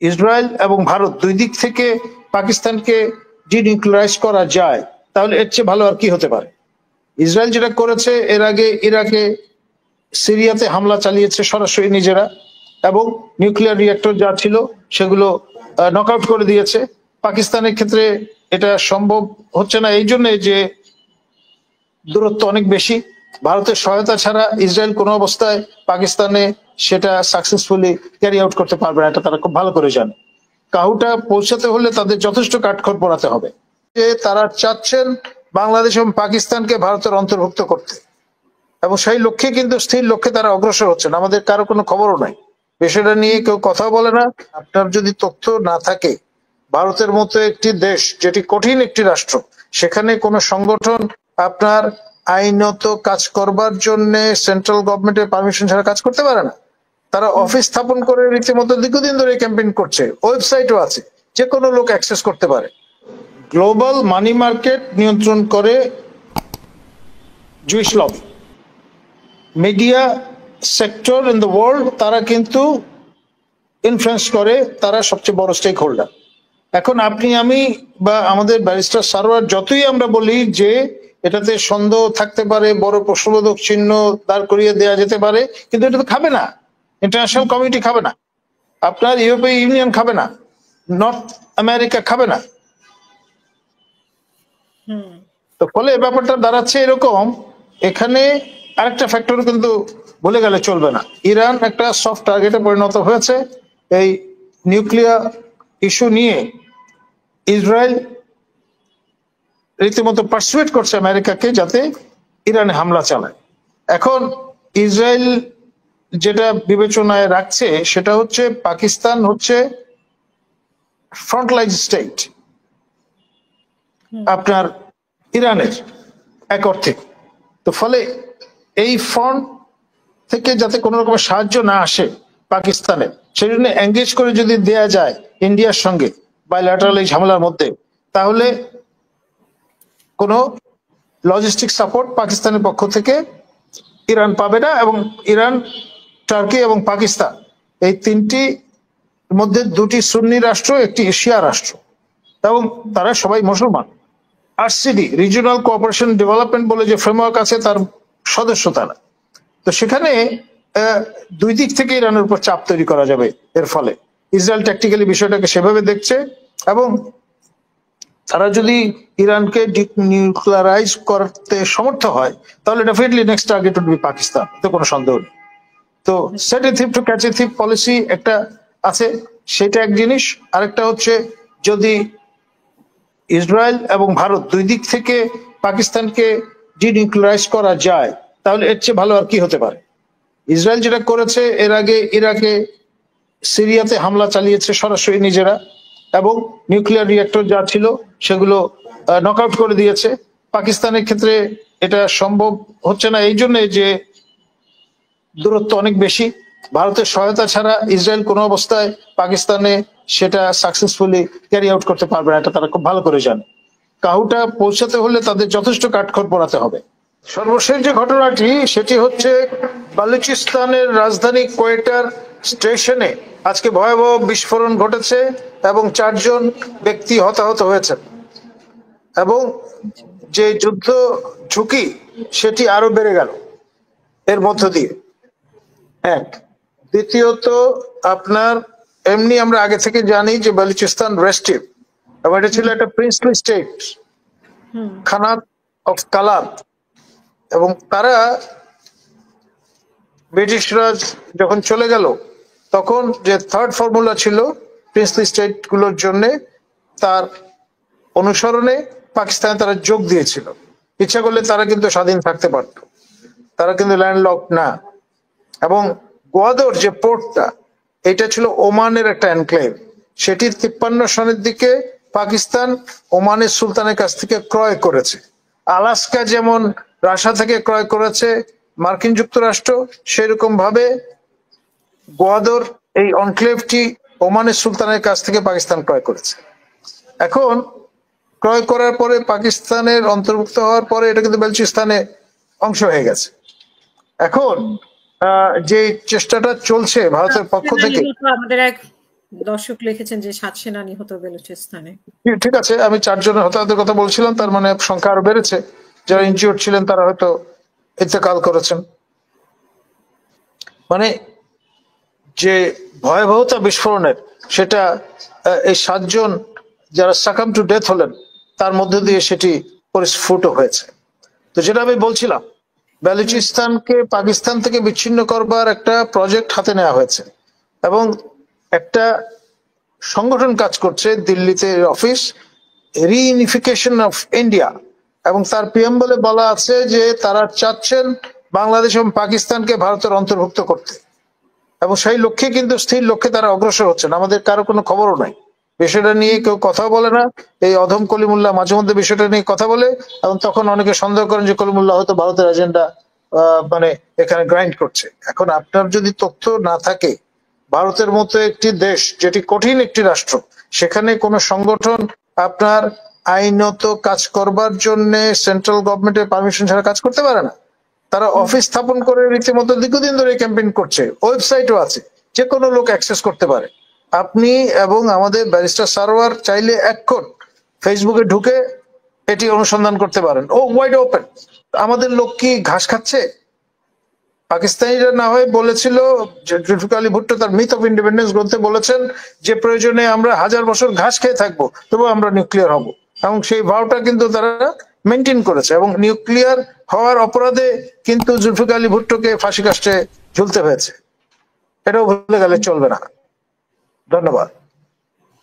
Israel এবং ভারত দুই দিক থেকে পাকিস্তানকে ডিনিউক্লিয়ারাইজ করা যায়, তাহলে এর চেয়ে ভালো আর কি হতে পারে? ইসরায়েল যেটা করেছে, এর আগে ইরাকে সিরিয়াতে হামলা চালিয়েছে সরাসরি নিজেরা, এবং নিউক্লিয়ার রিঅ্যাক্টর যা ছিল সেগুলো নকআউট করে দিয়েছে। পাকিস্তানের ক্ষেত্রে এটা সম্ভব হচ্ছে না এই জন্য যে দূরত্ব অনেক বেশি। ভারতের সহায়তা ছাড়া ইসরায়েল কোনো অবস্থায় পাকিস্তানে সেটা সাকসেসফুলি ক্যারি আউট করতে পারবে না, এটা তারা খুব ভালো করে জানে। কাহুটা পৌঁছাতে হলে তাদের যথেষ্ট কাঠখড় পোড়াতে হবে। যে তারা চাচ্ছেন বাংলাদেশ এবং পাকিস্তানকে ভারতের অন্তর্ভুক্ত করতে, এবং সেই লক্ষ্যে কিন্তু স্থির লক্ষ্যে তারা অগ্রসর হচ্ছেন। আমাদের কারো কোনো খবরও নাই, বিষয়টা নিয়ে কেউ কথা বলে না। আপনার যদি তথ্য না থাকে, ভারতের মতো একটি দেশ যেটি কঠিন একটি রাষ্ট্র, সেখানে কোনো সংগঠন আপনার আইনত কাজ করবার জন্য সেন্ট্রাল গভর্নমেন্টের পারমিশন ছাড়া কাজ করতে পারে না। তারা অফিস স্থাপন করে রীতিমতো দীর্ঘদিন ধরে ক্যাম্পেইন করছে, ওয়েবসাইটও আছে, যে কোনো লোক অ্যাক্সেস করতে পারে। গ্লোবাল মানি মার্কেট নিয়ন্ত্রণ করে Jewish lobby. Media sector in the world তারা কিন্তু ইনফ্লুয়েন্স করে, তারা সবচেয়ে বড় স্টেক হোল্ডার। এখন আপনি আমি বা আমাদের ব্যারিস্টার সারোয়ার যতই আমরা বলি যে এটাতে সন্দেহ থাকতে পারে, বড় প্রশ্নবোধক চিহ্ন দাঁড় করিয়ে দেওয়া যেতে পারে, কিন্তু এটা তো খাবে না, ইন্টারন্যাশনাল কমিউনিটি খাবে না, আপনার ইউরোপীয় ইউনিয়ন খাবে না, নর্থ আমেরিকা খাবে না। তো ফলে ব্যাপারটা দাঁড়াচ্ছে এরকম। এখানে আরেকটা ফ্যাক্টর কিন্তু ভুলে গেলে চলবে না, ইরান একটা সফট টার্গেটে পরিণত হয়েছে। এই নিউক্লিয়ার ইস্যু নিয়ে ইসরায়েল রীতিমতো পারসুয়েট করছে আমেরিকাকে যাতে ইরানে হামলা চালায়। এখন ইসরায়েল যেটা বিবেচনায় রাখছে সেটা হচ্ছে পাকিস্তান হচ্ছে ফ্রন্টলাইন স্টেট আপনার ইরানের এক অর্থে। তো ফলে এই ফ্রন্ট থেকে যাতে কোনো রকমের সাহায্য না আসে পাকিস্তানের, সেই জন্য এঙ্গেজ করে যদি দেয়া যায় ইন্ডিয়ার সঙ্গে বাইল্যাটারাল এই ঝামেলার মধ্যে, তাহলে কোনো লজিস্টিক সাপোর্ট পাকিস্তানের পক্ষ থেকে ইরান পাবে না। এবং ইরান, টার্কি এবং পাকিস্তান এই তিনটি মধ্যে দুটি সুন্নি রাষ্ট্র, একটি এশিয়া রাষ্ট্র, এবং তারা সবাই মুসলমান। আরসিডি রিজিওনাল কোঅপারেশন ডেভেলপমেন্ট বলে যে ফ্রেমওয়ার্ক আছে তার সদস্য তারা। তো সেখানে দুই দিক থেকে ইরানের উপর চাপ তৈরি করা যাবে। এর ফলে ইসরায়েল ট্যাকটিক্যালি বিষয়টাকে সেভাবে দেখছে, এবং তারা যদি ইরানকে ডিনিউক্লিয়ারাইজ করতে সমর্থ হয় তাহলে definitely next target would be Pakistan, তো কোনো সন্দেহ নেই। তো set a thief to catch a thief policy একটা আছে, সেটা এক জিনিস। আরেকটা হচ্ছে যদি ইসরায়েল এবং ভারত দুই দিক থেকে পাকিস্তানকে ডিনিউক্লিয়ারাইজ করা যায়, তাহলে এর চেয়ে ভালো আর কি হতে পারে? ইসরায়েল যেটা করেছে, এর আগে ইরাকে সিরিয়াতে হামলা চালিয়েছে সরাসরি নিজেরা, এবং নিউক্লিয়ার রিঅ্যাক্টর যা ছিল সেগুলো নকআউট করে দিয়েছে। পাকিস্তানের ক্ষেত্রে এটা সম্ভব হচ্ছে না এই জন্য যে দূরত্ব অনেক বেশি। ভারতের সহায়তা ছাড়া ইসরায়েল কোনো অবস্থায় পাকিস্তানে সেটা সাকসেসফুলি ক্যারি আউট করতে পারবে না, এটা তারা খুব ভালো করে জানে। কাহুটা পৌঁছাতে হলে তাদের যথেষ্ট কাঠখড় পোড়াতে হবে। সর্বশেষ যে ঘটনাটি সেটি হচ্ছে বালুচিস্তানের রাজধানী কোয়েটার স্টেশনে আজকে ভয়াবহ বিস্ফোরণ ঘটেছে এবং 4 জন ব্যক্তি হতাহত হয়েছে, এবং যে যুদ্ধ ঝুঁকি সেটি আরো বেড়ে গেল এর মধ্য দিয়ে। এক, দ্বিতীয়ত আপনার এমনি আমরা আগে থেকে জানি যে বালুচিস্তান রেস্টিভ, এবং এটা ছিল একটা প্রিন্সলি স্টেট, খানাত অফ কালাত, এবং তারা ব্রিটিশরা যখন চলে গেল তখন যে থার্ড ফর্মুলা ছিল প্রিন্সলি স্টেট গুলোর জন্য, তার অনুসরণে পাকিস্তানে তারা যোগ দিয়েছিল। ইচ্ছা করলে তারা কিন্তু স্বাধীন থাকতে পারত, তারা কিন্তু ল্যান্ডলক না। এবং গোয়াদর যে পোর্টটা, এটা ছিল ওমানের একটা এনক্লেভ, সেটি 53 সনের দিকে পাকিস্তান ওমানের সুলতানের কাছ থেকে ক্রয় করেছে। আলাস্কা যেমন রাশিয়া থেকে ক্রয় করেছে মার্কিন যুক্তরাষ্ট্র, সেরকম ভাবে গোয়াদর এই এনক্লেভটি ওমানের সুলতানের কাছ থেকে পাকিস্তান ক্রয় করেছে। এখন ক্রয় করার পরে পাকিস্তানের অন্তর্ভুক্ত হওয়ার পরে এটা কিন্তু বেলুচিস্তানের অংশ হয়ে গেছে। এখন যে চেষ্টাটা চলছে ভারতের পক্ষ থেকে, আমাদের এক দর্শক লিখেছেন যে 7 সেনা নিহত বেলুচিস্তানে। ঠিক আছে, আমি 4 জনের হতাহতের কথা বলছিলাম, তার মানে সংখ্যা আরো বেড়েছে। যারা ইনজিওর্ড ছিলেন তারা হয়তো ইন্তেকাল করেছেন। মানে যে ভয়াবহতা বিস্ফোরণের, সেটা এই 7 জন যারা সাকাম টু ডেথ হলেন তার মধ্যে দিয়ে সেটি পরিস্ফুট হয়েছে। তো যেটা আমি বলছিলাম, বেলুচিস্তানকে পাকিস্তান থেকে বিচ্ছিন্ন করবার একটা প্রজেক্ট হাতে নেওয়া হয়েছে এবং একটা সংগঠন কাজ করছে দিল্লিতে অফিস, রিইউনিফিকেশন অফ ইন্ডিয়া, এবং তার প্রিয়াম্বলে বলা আছে যে তারা চাচ্ছেন বাংলাদেশ এবং পাকিস্তানকে ভারতের অন্তর্ভুক্ত করতে, এবং সেই লক্ষ্যে কিন্তু স্থির লক্ষ্যে তারা অগ্রসর হচ্ছেন। আমাদের কারো কোনো খবরও নাই, বিষয়টা নিয়ে কেউ কথা বলে না। এই অধম কলিমুল্লাহ মাঝে মধ্যে বিষয়টা নিয়ে কথা বলে, এবং তখন অনেকে সন্দেহ করেন যে কলিমুল্লাহ হয়তো ভারতের এজেন্ডা মানে এখানে গ্রাইন্ড করছে। এখন আপনার যদি তথ্য না থাকে, ভারতের মতো একটি দেশ যেটি কঠিন একটি রাষ্ট্র, সেখানে কোনো সংগঠন আপনার আইনত কাজ করবার জন্য সেন্ট্রাল গভর্নমেন্টের পারমিশন ছাড়া কাজ করতে পারে না। তারা অফিস স্থাপন করে রীতিমতো দীর্ঘদিন ধরে ক্যাম্পেইন করছে, ওয়েবসাইটও আছে, যে কোনো লোক অ্যাক্সেস করতে পারে। আপনি এবং আমাদের ব্যারিস্টার সারোয়ার চাইলে এখন ফেসবুকে ঢুকে এটি অনুসন্ধান করতে পারেন। ও ওয়াইড ওপেন। আমাদের লোক কি ঘাস খাচ্ছে? পাকিস্তানিরা না হয় বলেছিল, জুলফিকার আলী ভুট্টো তার মিথ অফ ইন্ডিপেন্ডেন্স গ্রন্থে বলেছেন যে প্রয়োজনে আমরা 1000 বছর ঘাস খেয়ে থাকবো, তবু আমরা নিউক্লিয়ার হব, এবং সেই ভাওটা কিন্তু তারা মেনটেন করেছে। এবং নিউক্লিয়ার হওয়ার অপরাধে কিন্তু জুলফিকার আলী ভুট্টোকে ফাঁসি কাস্টে ঝুলতে হয়েছে, এটাও ভুলে গেলে চলবে না। ধন্যবাদ।